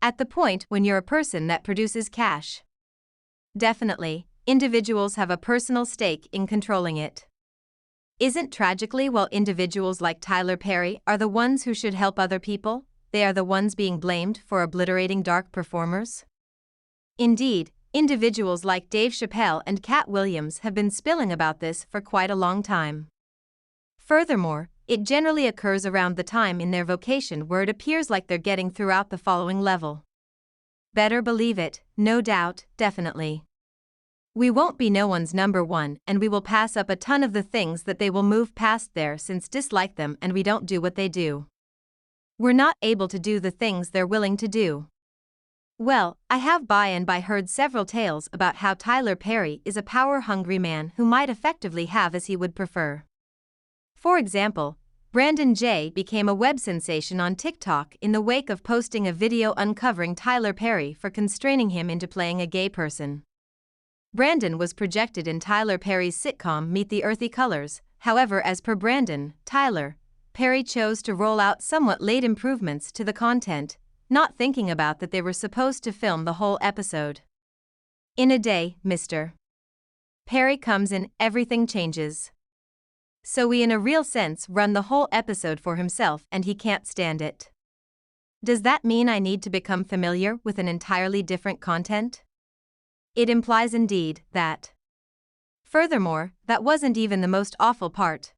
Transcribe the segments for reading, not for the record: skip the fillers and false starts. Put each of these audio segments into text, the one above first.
At the point when you're a person that produces cash. Definitely, individuals have a personal stake in controlling it. Isn't tragically while individuals like Tyler Perry are the ones who should help other people, they are the ones being blamed for obliterating dark performers? Indeed, individuals like Dave Chappelle and Katt Williams have been spilling about this for quite a long time. Furthermore, it generally occurs around the time in their vocation where it appears like they're getting throughout the following level. Better believe it, no doubt, definitely. We won't be no one's number one, and we will pass up a ton of the things that they will move past there since dislike them and we don't do what they do. We're not able to do the things they're willing to do. Well, I have by and by heard several tales about how Tyler Perry is a power-hungry man who might effectively have as he would prefer. For example, Brandon J. became a web sensation on TikTok in the wake of posting a video uncovering Tyler Perry for constraining him into playing a gay person. Brandon was projected in Tyler Perry's sitcom Meet the Earthy Colors, however, as per Brandon, Tyler Perry chose to roll out somewhat late improvements to the content, not thinking about that they were supposed to film the whole episode. In a day, Mr. Perry comes in, everything changes. So we in a real sense run the whole episode for himself and he can't stand it. Does that mean I need to become familiar with an entirely different content? It implies indeed that. Furthermore, that wasn't even the most awful part.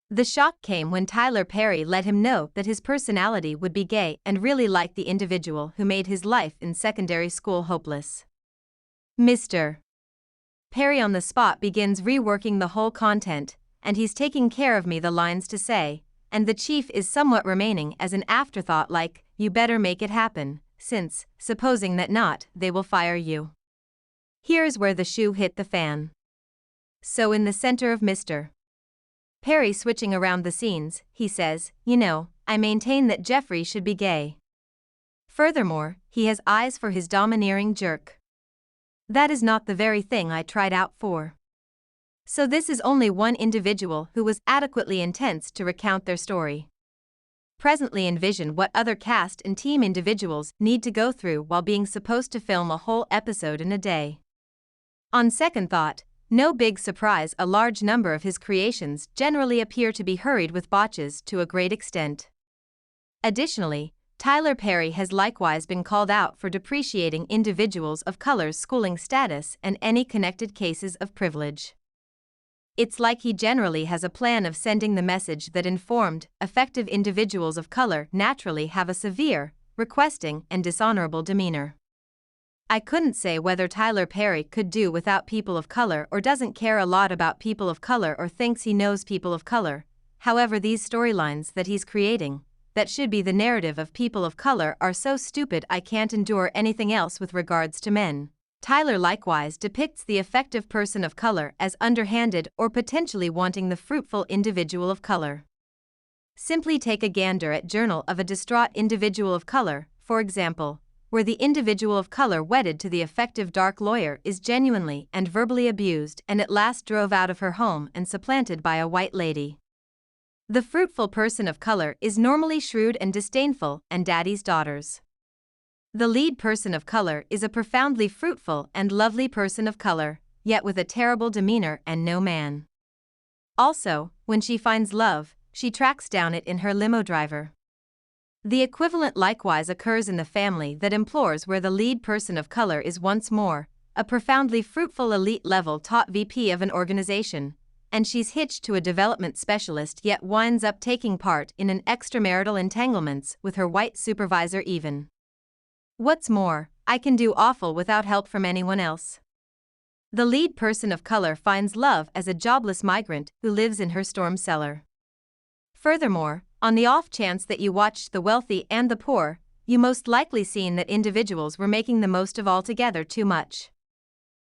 The shock came when Tyler Perry let him know that his personality would be gay and really liked the individual who made his life in secondary school hopeless. Mr. Perry on the spot begins reworking the whole content, and he's taking care of me the lines to say, and the chief is somewhat remaining as an afterthought like, you better make it happen, since, supposing that not, they will fire you. Here's where the shoe hit the fan. So in the center of Mr. Perry switching around the scenes, he says, you know, I maintain that Jeffrey should be gay. Furthermore, he has eyes for his domineering jerk. That is not the very thing I tried out for. So this is only one individual who was adequately intense to recount their story. Presently envision what other cast and team individuals need to go through while being supposed to film a whole episode in a day. On second thought, no big surprise, a large number of his creations generally appear to be hurried with botches to a great extent. Additionally, Tyler Perry has likewise been called out for depreciating individuals of color's schooling status and any connected cases of privilege. It's like he generally has a plan of sending the message that informed, effective individuals of color naturally have a severe, requesting, and dishonorable demeanor. I couldn't say whether Tyler Perry could do without people of color or doesn't care a lot about people of color or thinks he knows people of color. However, these storylines that he's creating, that should be the narrative of people of color, are so stupid I can't endure anything else with regards to men. Tyler likewise depicts the effective person of color as underhanded or potentially wanting the fruitful individual of color. Simply take a gander at Journal of a Distraught Individual of Color, for example, where the individual of color wedded to the effective dark lawyer is genuinely and verbally abused and at last drove out of her home and supplanted by a white lady. The fruitful person of color is normally shrewd and disdainful and daddy's daughters. The lead person of color is a profoundly fruitful and lovely person of color, yet with a terrible demeanor and no man. Also, when she finds love, she tracks down it in her limo driver. The equivalent likewise occurs in the family that implores where the lead person of color is once more a profoundly fruitful elite-level top VP of an organization, and she's hitched to a development specialist yet winds up taking part in an extramarital entanglements with her white supervisor even. What's more, I can do awful without help from anyone else. The lead person of color finds love as a jobless migrant who lives in her storm cellar. Furthermore, on the off chance that you watched The Wealthy and the Poor, you most likely seen that individuals were making the most of altogether too much.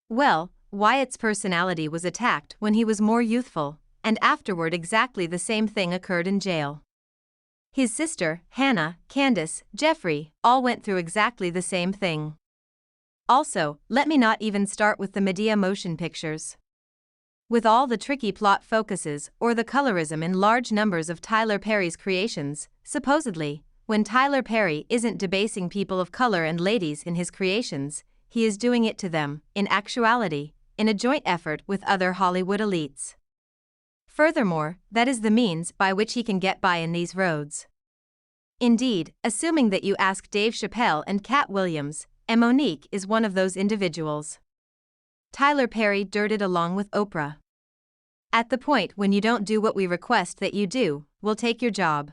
Well, Wyatt's personality was attacked when he was more youthful, and afterward exactly the same thing occurred in jail. His sister, Hannah, Candace, Jeffrey, all went through exactly the same thing. Also, let me not even start with the Medea motion pictures. With all the tricky plot focuses or the colorism in large numbers of Tyler Perry's creations, supposedly, when Tyler Perry isn't debasing people of color and ladies in his creations, he is doing it to them, in actuality, in a joint effort with other Hollywood elites. Furthermore, that is the means by which he can get by in these roads. Indeed, assuming that you ask Dave Chappelle and Katt Williams, Monique is one of those individuals. Tyler Perry dirted along with Oprah. At the point when you don't do what we request that you do, we'll take your job.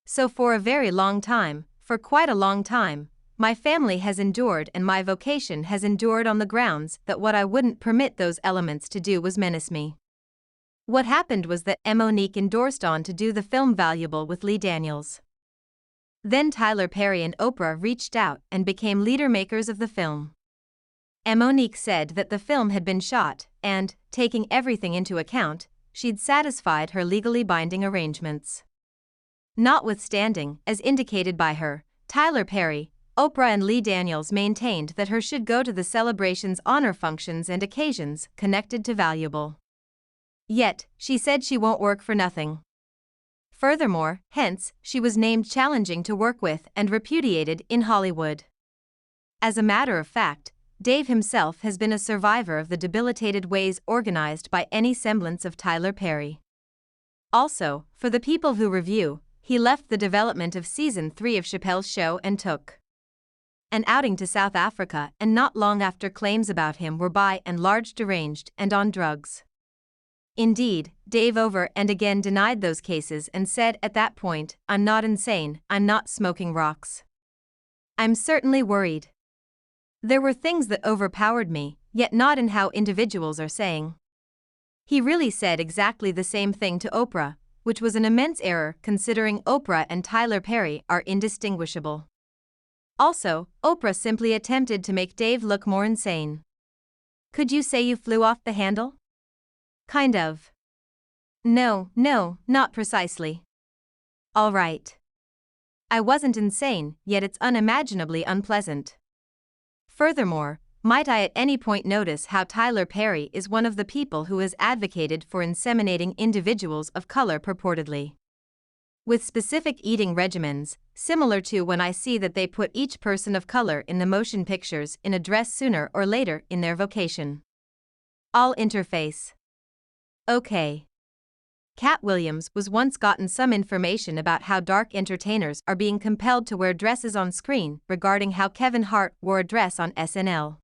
So for a very long time, for quite a long time, my family has endured and my vocation has endured on the grounds that what I wouldn't permit those elements to do was menace me. What happened was that Monique endorsed on to do the film Valuable with Lee Daniels. Then Tyler Perry and Oprah reached out and became leader makers of the film. Monique said that the film had been shot, and, taking everything into account, she'd satisfied her legally binding arrangements. Notwithstanding, as indicated by her, Tyler Perry, Oprah and Lee Daniels maintained that her should go to the celebration's honor functions and occasions connected to Valuable. Yet, she said she won't work for nothing. Furthermore, hence, she was named challenging to work with and repudiated in Hollywood. As a matter of fact, Dave himself has been a survivor of the debilitated ways organized by any semblance of Tyler Perry. Also, for the people who review, he left the development of Season 3 of Chappelle's show and took an outing to South Africa, and not long after claims about him were by and large deranged and on drugs. Indeed, Dave over and again denied those cases and said at that point, "I'm not insane, I'm not smoking rocks. I'm certainly worried. There were things that overpowered me, yet not in how individuals are saying." He really said exactly the same thing to Oprah, which was an immense error considering Oprah and Tyler Perry are indistinguishable. Also, Oprah simply attempted to make Dave look more insane. Could you say you flew off the handle? Kind of. No, not precisely. All right. I wasn't insane, yet it's unimaginably unpleasant. Furthermore, might I at any point notice how Tyler Perry is one of the people who has advocated for inseminating individuals of color purportedly with specific eating regimens, similar to when I see that they put each person of color in the motion pictures in a dress sooner or later in their vocation. All interface. Okay. Katt Williams was once gotten some information about how dark entertainers are being compelled to wear dresses on screen regarding how Kevin Hart wore a dress on SNL.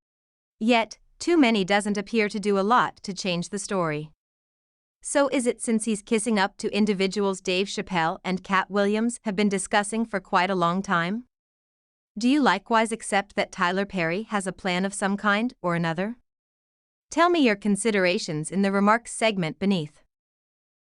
Yet, too many doesn't appear to do a lot to change the story. So is it since he's kissing up to individuals Dave Chappelle and Katt Williams have been discussing for quite a long time? Do you likewise accept that Tyler Perry has a plan of some kind or another? Tell me your considerations in the remarks segment beneath.